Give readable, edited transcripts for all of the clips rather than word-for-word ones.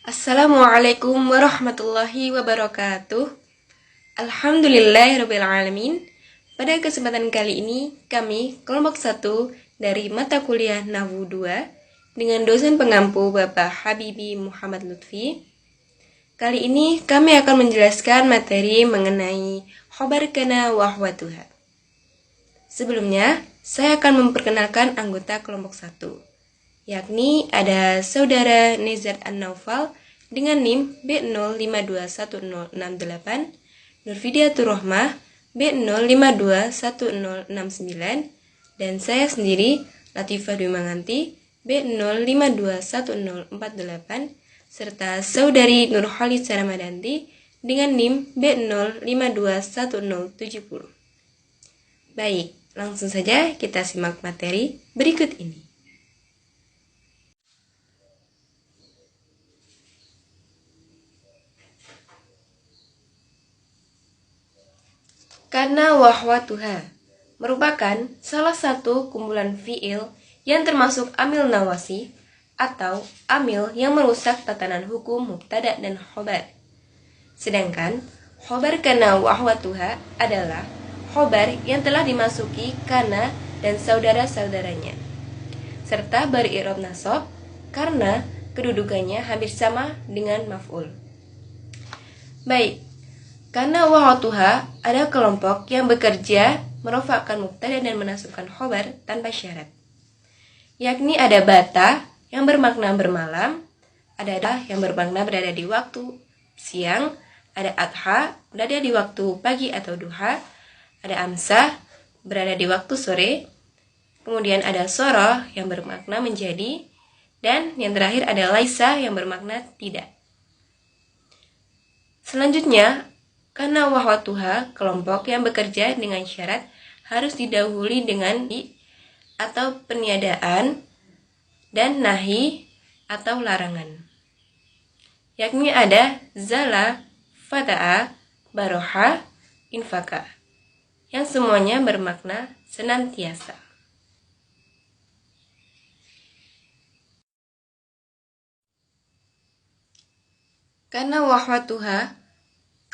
Assalamualaikum warahmatullahi wabarakatuh. Alhamdulillahirrabbilalamin. Pada kesempatan kali ini, kami kelompok 1 dari mata kuliah Nahwu 2 dengan dosen pengampu Bapak Habibi Muhammad Lutfi. Kali ini kami akan menjelaskan materi mengenai khobar kana wa ahwatuha. Sebelumnya, saya akan memperkenalkan anggota kelompok 1. Yakni ada saudara Nezat An-Naufal dengan NIM B0521068, Nurfidiatur Rohmah B0521069, dan saya sendiri Latifah Dwi Manganti B0521048, serta saudari Nur Khalid Saramadanti dengan NIM B0521070. Baik, langsung saja kita simak materi berikut ini. Kana wa ahwatuha merupakan salah satu kumpulan fi'il yang termasuk amil nawasi atau amil yang merusak tatanan hukum mubtada dan khobar. Sedangkan khobar kana wa ahwatuha adalah khobar yang telah dimasuki kana dan saudara-saudaranya, serta beri'rab nasab karena kedudukannya hampir sama dengan maf'ul. Baik, kana wa ahwatuha ada kelompok yang bekerja merofakkan mubtada dan menasabkan khobar tanpa syarat. Yakni ada bata yang bermakna bermalam, ada dah yang bermakna berada di waktu siang, ada adha berada di waktu pagi atau duha, ada amsah berada di waktu sore, kemudian ada soroh yang bermakna menjadi, dan yang terakhir ada laisa yang bermakna tidak. Selanjutnya, kana wa ahwatuha kelompok yang bekerja dengan syarat harus didahului dengan di atau peniadaan dan nahi atau larangan. Yakni ada zala, fata'a, baroha, infaka, yang semuanya bermakna senantiasa. Kana wa ahwatuha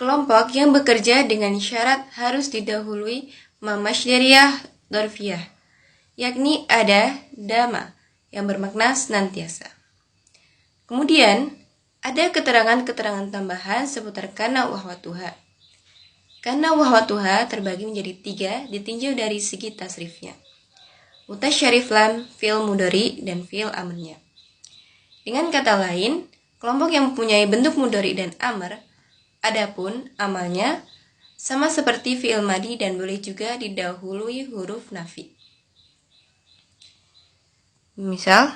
kelompok yang bekerja dengan syarat harus didahului ma masdariyah dzarfiyah, yakni ada dama yang bermakna senantiasa. Kemudian ada keterangan-keterangan tambahan seputar kana wa ahwatuha. Kana wa ahwatuha terbagi menjadi 3 ditinjau dari segi tasrifnya. Mutasyarif lam, fi'il mudhari, dan fi'il amrnya. Dengan kata lain, kelompok yang mempunyai bentuk mudhari dan amr, adapun amalnya sama seperti fi'il madi dan boleh juga didahului huruf nafi. Misal,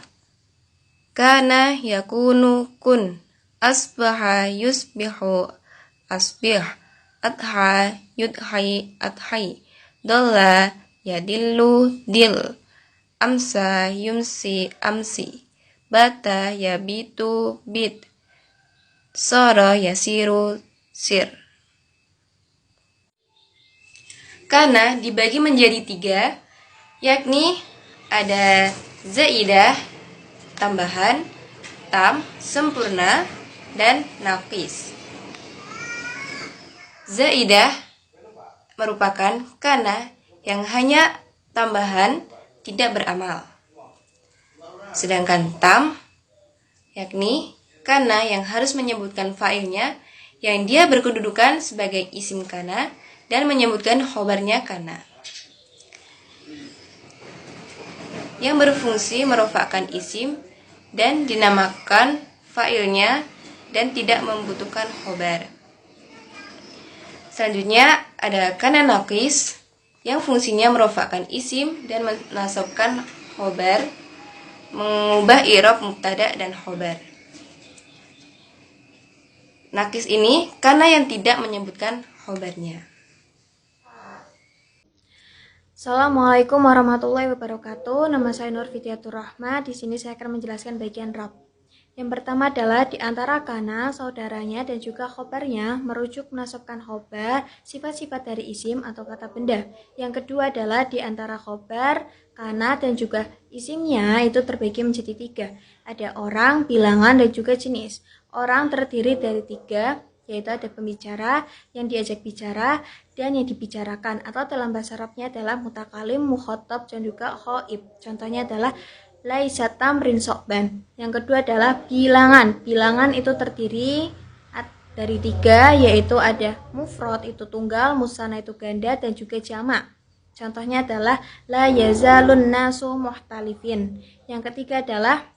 kana yakunu kun, asbaha yusbihu asbih, adha yudhai adhai, dolla yadillu dil, amsa yumsi amsi, bata yabitu bit, sara yasiru sir. Kana dibagi menjadi 3, yakni ada zaidah, tambahan, tam, sempurna, dan naqis. Zaidah merupakan kana yang hanya tambahan, tidak beramal. Sedangkan tam, yakni kana yang harus menyebutkan fa'ilnya, yang dia berkedudukan sebagai isim kana dan menyebutkan khobarnya kana, yang berfungsi merofakkan isim dan dinamakan fa'ilnya dan tidak membutuhkan khobar. Selanjutnya ada kana naqis yang fungsinya merofakkan isim dan menasabkan khobar, mengubah i'rab mubtada dan khobar. Naqis ini kana yang tidak menyebutkan khobarnya. Assalamualaikum warahmatullahi wabarakatuh. Nama saya Nurfidiatur Rohmah. Di sini saya akan menjelaskan bagian rab. Yang pertama adalah di antara kana, saudaranya, dan juga khobarnya merujuk menasabkan khobar, sifat-sifat dari isim atau kata benda. Yang kedua adalah di antara khobar, Kana dan juga isimnya itu terbagi menjadi 3. Ada orang, bilangan, dan juga jenis. Orang terdiri dari 3, yaitu ada pembicara, yang diajak bicara, dan yang dibicarakan. Atau dalam bahasa Arabnya adalah mutakalim, mukhotob, dan juga khoib. Contohnya adalah laisat tamrin sokban. Yang kedua adalah bilangan. Bilangan itu terdiri dari 3, yaitu ada mufrad itu tunggal, musanna itu ganda, dan juga jamak. Contohnya adalah la yazalun nasu muhtalifin. Yang ketiga adalah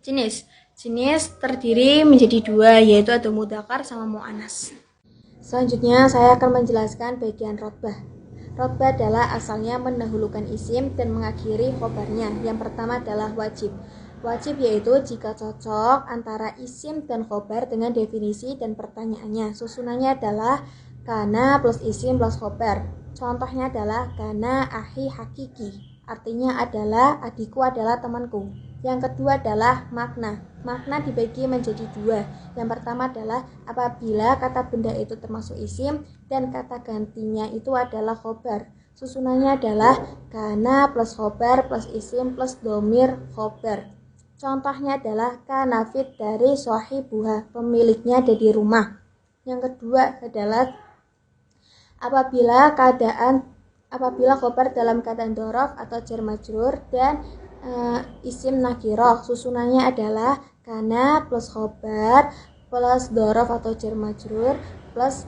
jenis. Jenis terdiri menjadi 2, yaitu ada mudzakkar sama muannas. Selanjutnya saya akan menjelaskan bagian rotbah. Rotbah adalah asalnya mendahulukan isim dan mengakhiri khobarnya. Yang pertama adalah wajib. Wajib yaitu jika cocok antara isim dan khobar dengan definisi dan pertanyaannya. Susunannya adalah kana plus isim plus khobar. Contohnya adalah kana ahi hakiki, artinya adalah adikku adalah temanku. Yang kedua adalah makna. Makna dibagi menjadi 2. Yang pertama adalah apabila kata benda itu termasuk isim dan kata gantinya itu adalah khobar. Susunannya adalah kana plus khobar plus isim plus domir khobar. Contohnya adalah kana fit dari sohibuha, pemiliknya ada di rumah. Yang kedua adalah apabila khobar dalam keadaan dhorof atau jar majrur dan isim nakiroh, susunannya adalah kana plus khobar plus dhorof atau jar majrur plus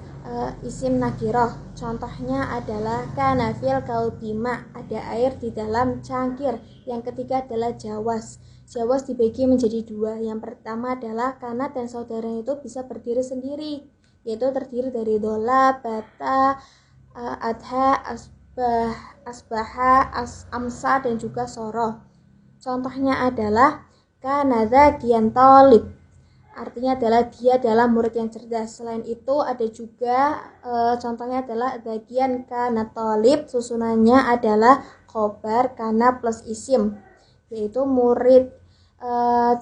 isim nakiroh. Contohnya adalah kana fil kalbima, ada air di dalam cangkir. Yang ketiga adalah jawas. Jawas dibagi menjadi 2. Yang pertama adalah kana dan saudaranya itu bisa berdiri sendiri, yaitu terdiri dari dola, bata, adha, asbaha, amsa, dan juga soroh. Contohnya adalah kana dzakiyan talib, artinya adalah dia adalah murid yang cerdas. Selain itu ada juga contohnya adalah dzakiyan kana talib, susunannya adalah khobar kana plus isim, yaitu murid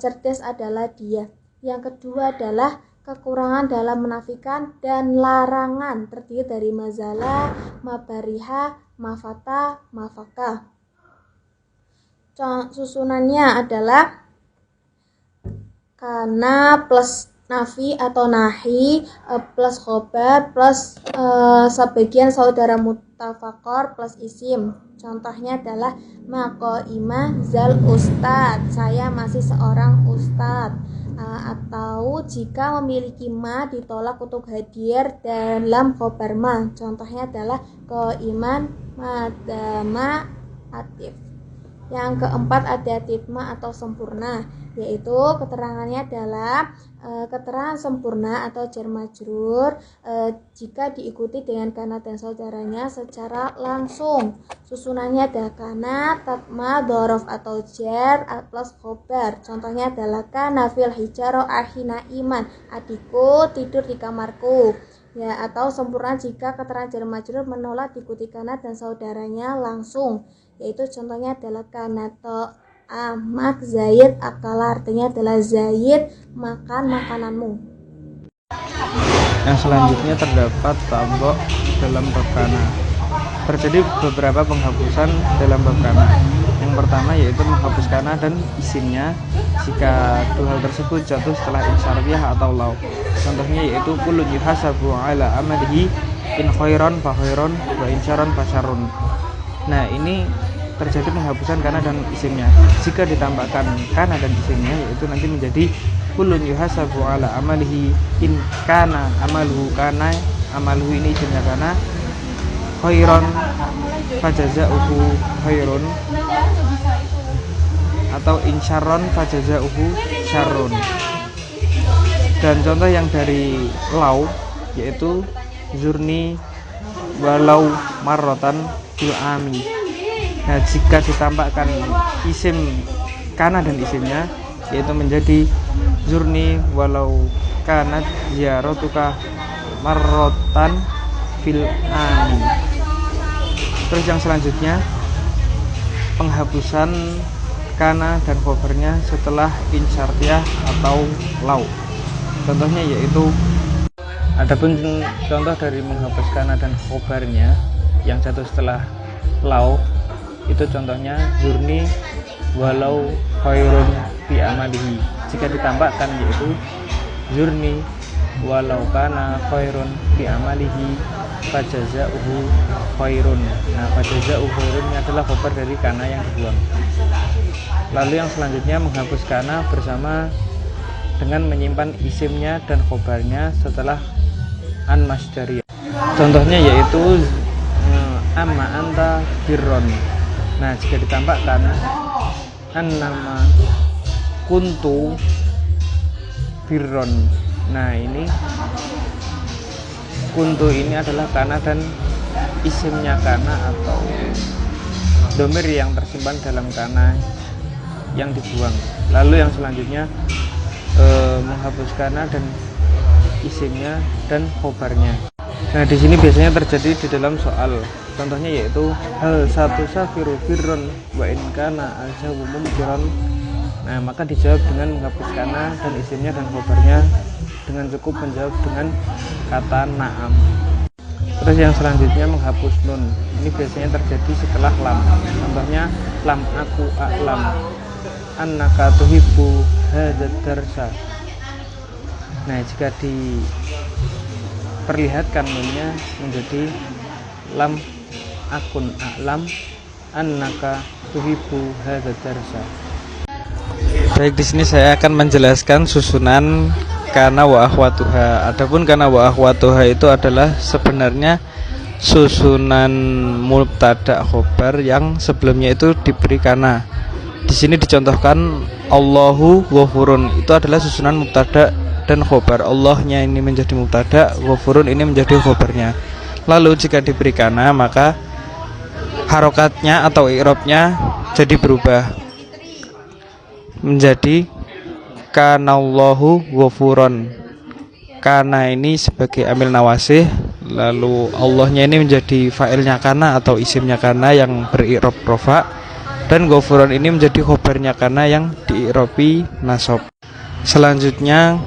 cerdas adalah dia. Yang kedua adalah kekurangan dalam menafikan dan larangan, terdiri dari mazala, mabariha, mafata, mafaka. Susunannya adalah kana plus nafi atau nahi plus khobar plus sebagian saudara mutafakor plus isim. Contohnya adalah maqaima zal ustad, saya masih seorang ustad. Atau jika memiliki ma ditolak untuk hadir dalam khobar ma. Contohnya adalah qaiman madama atif. Yang keempat ada titma atau sempurna, yaitu keterangannya adalah keterangan sempurna atau jar majrur jika diikuti dengan kana dan saudaranya secara langsung. Susunannya adalah kana, tatma, dhorof atau jar plus khobar. Contohnya adalah kana fil hijaro ahina iman, adikku tidur di kamarku. Ya, atau sempurna jika keterangan jar majrur menolak diikuti kana dan saudaranya langsung, yaitu contohnya adalah kana amak Zaid akala, artinya adalah Zaid makan makananmu. Yang selanjutnya terdapat tabok dalam bab kana. Terjadi beberapa penghapusan dalam bab kana. Yang pertama yaitu menghapus kana dan isimnya jika dua hal tersebut jatuh setelah insyariyah atau law. Contohnya yaitu kulun yuhasabu ala amalihi in khairan fa khairan wa in syarran fa syarrun. Nah, ini terjadi penghapusan kana dan isimnya. Jika ditambahkan kana dan isimnya yaitu nanti menjadi kulun yuhasabu ala amalihi in kana amaluhu, kana amaluhu ini isimnya kana, khairan fajaza'uhu khairun, atau in syarron fajaza'uhu syarrun. Dan contoh yang dari lau yaitu zurni walau marrotan fil ami. Nah, jika ditambahkan isim kana dan isimnya yaitu menjadi zurni walau kanat ziyaratuka marrotan fil ami. Terus yang selanjutnya penghapusan kana dan khobarnya setelah insyartiyah atau lau. Contohnya yaitu adapun contoh dari menghapus kana dan khobarnya yang jatuh setelah lau itu contohnya zurni walau khairun fi amalihi. Jika ditampakkan yaitu zurni walau kana khairun fi amalihi fajaza'uhu khairun. Nah, fajaza'uhu khairun ini adalah khobar dari kana yang dibuang. Lalu yang selanjutnya menghapus kana bersama dengan menyimpan isimnya dan khobarnya setelah an masdariyah. Contohnya yaitu amma anta birron. Nah, jika ditampakkan an nama kuntu birron. Nah, ini kuntu ini adalah kana dan isimnya kana atau domir yang tersimpan dalam kana yang dibuang. Lalu yang selanjutnya menghapus kana dan isimnya dan khobarnya. Nah, di sini biasanya terjadi di dalam soal. Contohnya yaitu hal satu safiru firron wa in kana aljawu mumkiron. Nah, maka dijawab dengan menghapus kana dan isimnya dan khobarnya dengan cukup menjawab dengan kata na'am. Terus yang selanjutnya menghapus nun. Ini biasanya terjadi setelah lam. Contohnya lam aku a'lam annaka tuhibbu hadzal darsa. Nah, jika diperlihatkan nunnya menjadi lam akun a'lam annaka tuhibbu hadzal darsa. Baik, di sini saya akan menjelaskan susunan kana wa akhwatuha. Adapun kana wa akhwatuha itu adalah sebenarnya susunan mubtada khobar yang sebelumnya itu diberi kana. Di sini dicontohkan Allahu ghafurun, itu adalah susunan mubtada dan khobar. Allahnya ini menjadi mubtada, ghafurun ini menjadi khobarnya. Lalu jika diberi kana maka harokatnya atau i'rabnya jadi berubah menjadi kanallahu ghafurun. Kana ini sebagai amil nawasih, lalu Allahnya ini menjadi fa'ilnya kana atau isimnya kana yang beri'rab rofa, dan ghafurun ini menjadi khobarnya kana yang di'irabi nasab. Selanjutnya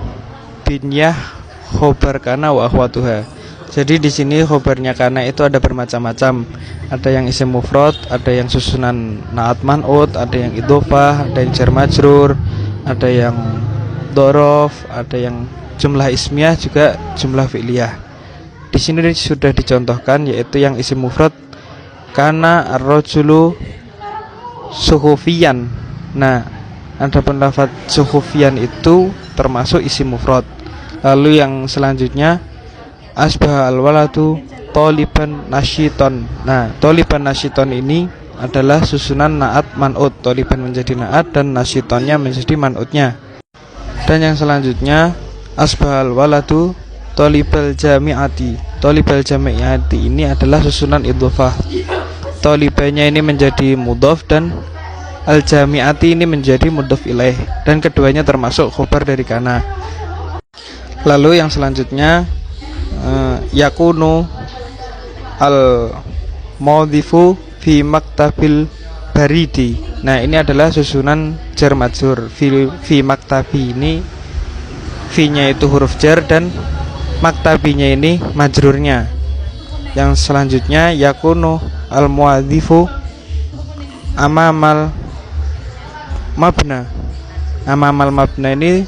binyah khobar kana wa akhwatuha. Jadi di sini khobarnya kana itu ada bermacam-macam. Ada yang isim mufrad, ada yang susunan naat man'ut, ada yang idhofah, ada yang jar majrur, ada yang dhorof, ada yang jumlah ismiyah, juga jumlah fi'liyah. Di sini sudah dicontohkan yaitu yang isim mufrad kana ar-rajulu suhufiyan. Nah, adapun lafaz suhufiyan itu termasuk isim mufrad. Lalu yang selanjutnya asbah al-waladu toliban nasyiton. Nah, toliban nasyiton ini adalah susunan naat man'ut. Toliban menjadi naat dan nasyitonnya menjadi man'utnya. Dan yang selanjutnya asbah al-waladu tolibal jami'ati. Tolibal jami'ati ini adalah susunan idhofah. Tolibanya ini menjadi mudhof dan al-jami'ati ini menjadi mudhof ilaih, dan keduanya termasuk khobar dari kana. Lalu yang selanjutnya yakunu al-maudhifu fi maktabil baridi. Nah, ini adalah susunan jar majrur. Fi maktabi ini fi-nya itu huruf jar dan maktabinya ini majrurnya. Yang selanjutnya yakunu al-muadhifu amamal mabna. Amamal mabna ini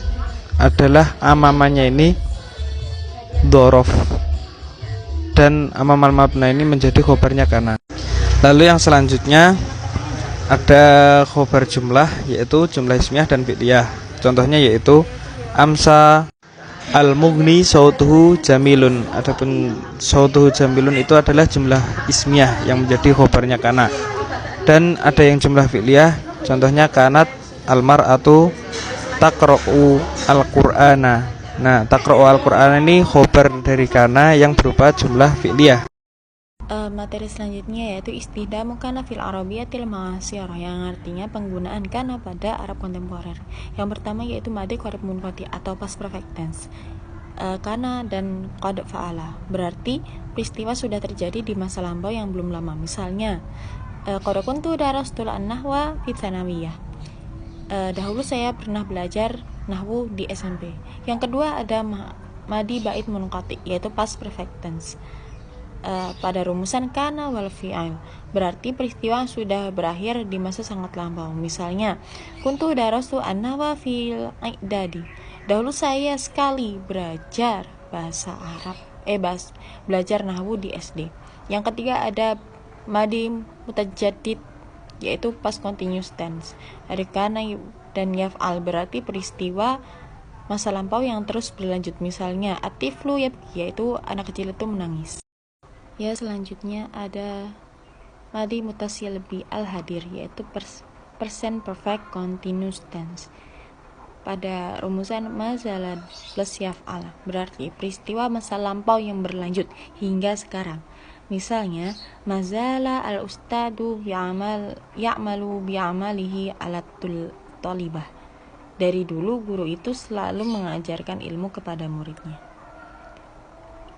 adalah amamanya ini dhorof, dan amamal mabna ini menjadi khobarnya kana. Lalu yang selanjutnya ada khobar jumlah, yaitu jumlah ismiyah dan fi'liyah. Contohnya yaitu amsa al-mughni sautuhu jamilun. Adapun sautuhu jamilun itu adalah jumlah ismiyah yang menjadi khobarnya kana. Dan ada yang jumlah fi'liyah, contohnya kanat al-mar'atu taqra'u al-qur'ana. Nah, taqra'u al-qur'ana ini khobar dari kana yang berupa jumlah fi'liyah. Materi selanjutnya yaitu istihdamu kana fil arabiyyatil ma'asirah, yang artinya penggunaan kana pada Arab kontemporer. Yang pertama yaitu madi qarib munqati atau past perfect tense. Kana dan qad fa'ala berarti peristiwa sudah terjadi di masa lampau yang belum lama. Misalnya qad kuntu darastul an-nahwa fi tsanawiyah. Dahulu saya pernah belajar nahwu di SMP. Yang kedua ada madi bait munqati yaitu past perfect tense. pada rumusan kana wal fi'il, berarti peristiwa yang sudah berakhir di masa sangat lampau. Misalnya, kuntu darastu an-nahwa fil i'dadi. Dahulu saya sekali belajar bahasa Arab, belajar nahwu di SD. Yang ketiga ada madi mutajaddid, yaitu past continuous tense. Ada kana dan yaf'al, berarti peristiwa masa lampau yang terus berlanjut. Misalnya atiflu yabki, yaitu anak kecil itu menangis. Ya, selanjutnya ada madi mutasil bi al-hadir, yaitu present perfect continuous tense. Pada rumusan mazalan plus yaf'al, berarti peristiwa masa lampau yang berlanjut hingga sekarang. Misalnya, mazala al-ustadu ya'malu bi'amalihi ala tolibah. Dari dulu guru itu selalu mengajarkan ilmu kepada muridnya.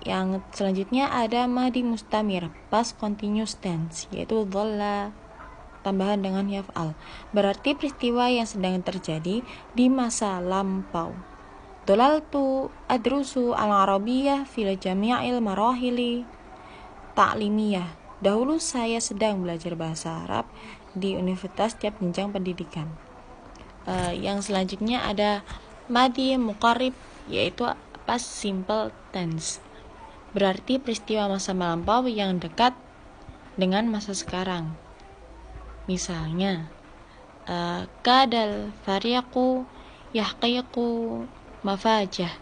Yang selanjutnya ada madi mustamir, past continuous tense, yaitu dhalla tambahan dengan yaf'al, berarti peristiwa yang sedang terjadi di masa lampau. Dhalaltu adrusu al-arabiyyah fil jami'il marahili ta'limiyah. Dahulu saya sedang belajar bahasa Arab di universitas tiap jenjang pendidikan. Yang selanjutnya ada madi muqarrib, yaitu past simple tense, berarti peristiwa masa lampau yang dekat dengan masa sekarang. Misalnya, kadal fariqu yahqiqu mafajah.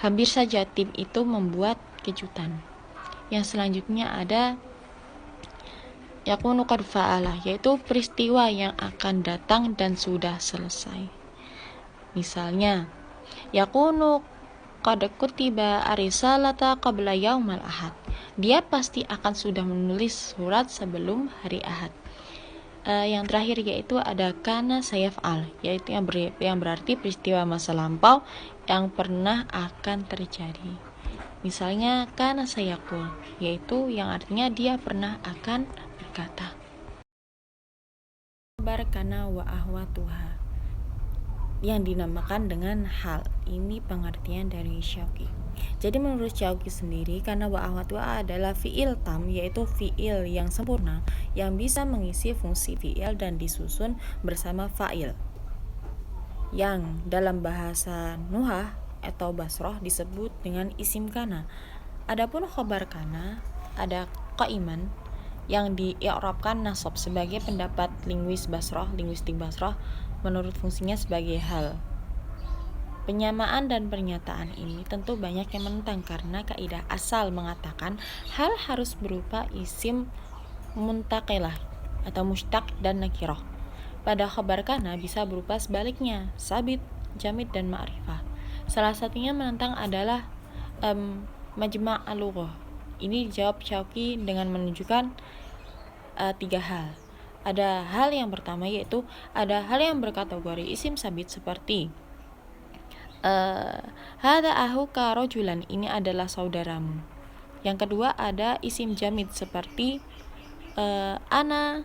Hampir saja tim itu membuat kejutan. Yang selanjutnya ada yakunu qad fa'ala, yaitu peristiwa yang akan datang dan sudah selesai. Misalnya, yakunu qad kutiba arisalata qabla yaumal ahad. Dia pasti akan sudah menulis surat sebelum hari Ahad. Yang terakhir yaitu ada kana sayaf'al, yaitu yang berarti peristiwa masa lampau yang pernah akan terjadi. Misalnya kana sayaqul, yaitu yang artinya dia pernah akan berkata. Kabar kana wa ahwatuha, yang dinamakan dengan hal. Ini pengertian dari Syauqi. Jadi menurut Syauqi sendiri, karena wa ahwatuha adalah fi'il tam, yaitu fi'il yang sempurna yang bisa mengisi fungsi fi'il dan disusun bersama fa'il, yang dalam bahasa Nuhah atau Basroh disebut dengan isim kana. Adapun khobar kana ada qaiman yang di-i'rabkan nasab sebagai pendapat linguistik Basroh menurut fungsinya sebagai hal. Penyamaan dan pernyataan ini tentu banyak yang menentang karena kaidah asal mengatakan hal harus berupa isim muntaqilah atau mushtaq dan nakirah. Pada khabar kana bisa berupa sebaliknya, sabit, jamid dan ma'rifah. Salah satunya menentang adalah majma' al-lughah. Ini dijawab Syauqi dengan menunjukkan 3 hal. Ada hal yang pertama, yaitu ada hal yang berkategori isim sabit seperti hada ahuka rojulan, ini adalah saudaramu. Yang kedua ada isim jamid seperti ana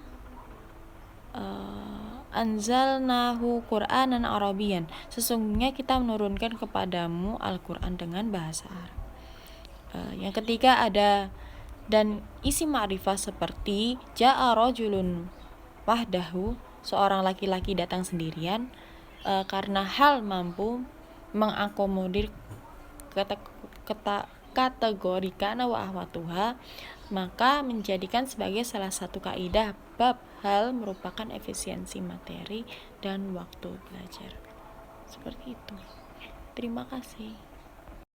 anzalnahu Qur'anan Arabian, sesungguhnya kita menurunkan kepadamu Al-Quran dengan bahasa Arab. Yang ketiga ada dan isim ma'rifah seperti ja'a rajulun wahdahu, seorang laki-laki datang sendirian. Karena hal mampu mengakomodir kategori kana wa ahwatuha, maka menjadikan sebagai salah satu kaidah bab hal merupakan efisiensi materi dan waktu belajar. Seperti itu. Terima kasih.